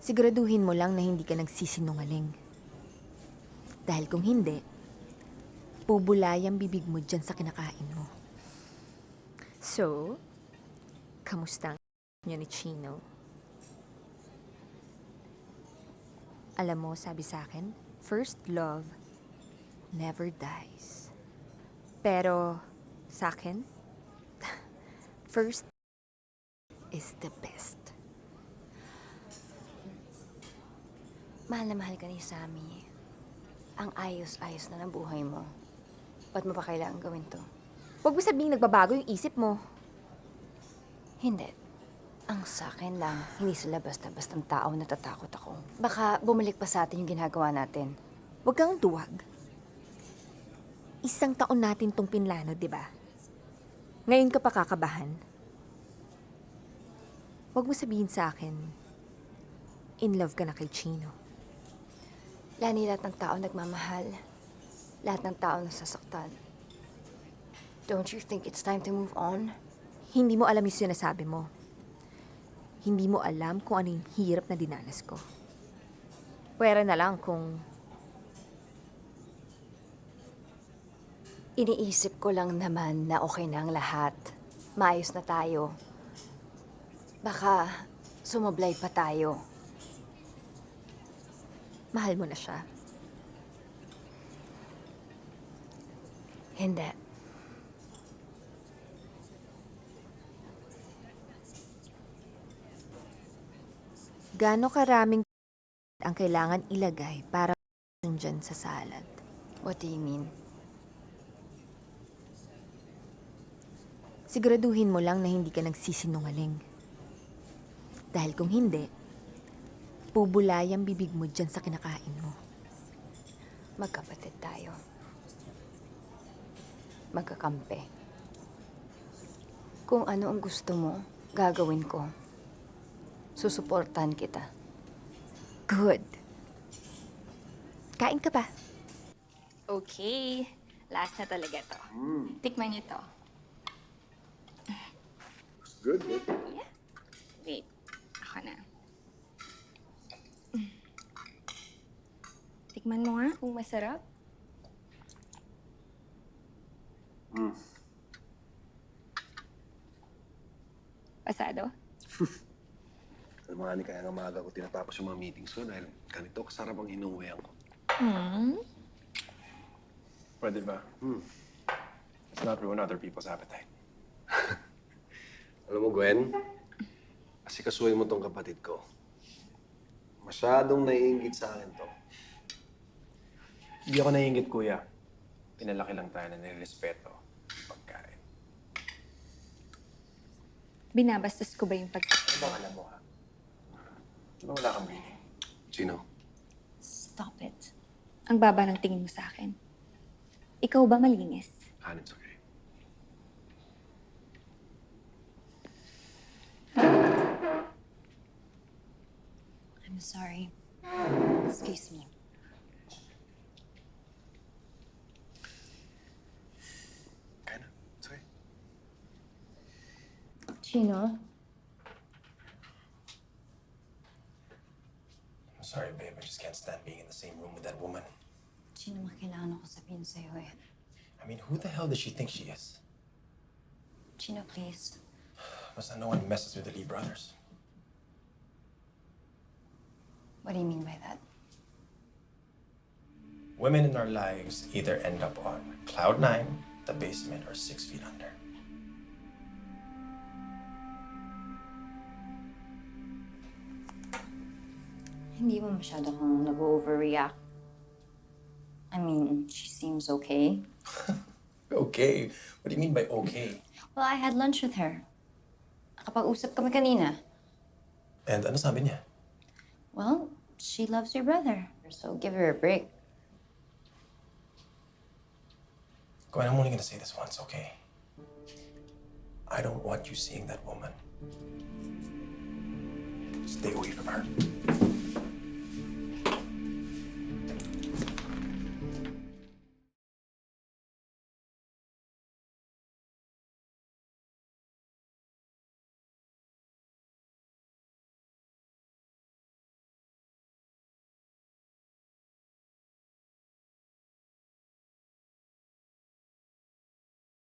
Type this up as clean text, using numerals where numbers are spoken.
Siguraduhin mo lang na hindi ka nagsisinungaling. Dahil kung hindi, pubulay ang bibig mo dyan sa kinakain mo. So, kamusta ang niyo ni Chino? Alam mo, sabi sa akin, first love never dies. Pero sa akin, first is the best. Mahal na mahal ka ni Sammy. Ang ayos-ayos na ng buhay mo. Ba't mo pa kailangan gawin to? Huwag mo sabihing nagbabago yung isip mo. Hindi. Ang sakin lang, hindi sila basta-bastang tao natatakot ako. Baka bumalik pa sa atin yung ginagawa natin. Huwag kang duwag. Isang taon natin tong pinlano, di ba? Ngayon ka pa kakabahan. Huwag mo sabihin sa akin, in love ka na kay Chino. Lani, lahat ng tao nagmamahal. Lahat ng tao nasasaktan. Don't you think it's time to move on? Hindi mo alam yung sinasabi mo. Hindi mo alam kung ano yung hirap na dinanas ko. Pwera na lang kung Iniisip ko lang naman na okay na ang lahat. Maayos na tayo. Baka sumablay pa tayo. mahal mo na siya. Hindi. Gaano karaming ang kailangan ilagay para dyan sa salad? What do you mean? Siguraduhin mo lang na hindi ka nagsisinungaling. Dahil kung hindi, pubulay ang bibig mo dyan sa kinakain mo. Magkapatid tayo. Magkakampi. Kung ano ang gusto mo, gagawin ko. Susuportahan kita. Good. Kain ka ba? Okay. Last na talaga to. Tikman niyo to. Good, good. Yeah. Wait. Ako na. Tikman mo nga kung masarap. Pasado? Alam mo nga ni kaya nga maaga ko tinatapos yung mga meetings ko dahil ganito kasarap ang inuwihan ko. Pwede ba? Let's not ruin other people's appetite. Alam mo, Gwen, asikasuhin mo tong kapatid ko. Masyadong naiinggit sa akin to. Hindi ako naiingit, kuya. Pinalaki lang tayo na nirespeto ang pagkain. Binabastos ko ba yung pag... Ano bang alam mo, ha? Diba wala kang meaning? Sino? Stop it. Ang baba ng tingin mo sa akin. Ikaw ba malinis? Han, it's okay. I'm sorry. Excuse me. Kaya na. It's okay. Chino? I'm sorry, babe. I just can't stand being in the same room with that woman. Chino, makailangan ako sabihin sa'yo eh. I mean, who the hell does she think she is? Chino, please. Basta no one messes with the Lee brothers. What do you mean by that? Women in our lives either end up on cloud 9, the basement, or 6 feet under. Hindi mo masyado kang nag-overreact. I mean, she seems okay. Okay. What do you mean by okay? Well, I had lunch with her. Nakapag-usap kami kanina. And ano sabi niya? Well, she loves your brother, so give her a break. Gwen, I'm only gonna say this once, okay? I don't want you seeing that woman. Stay away from her.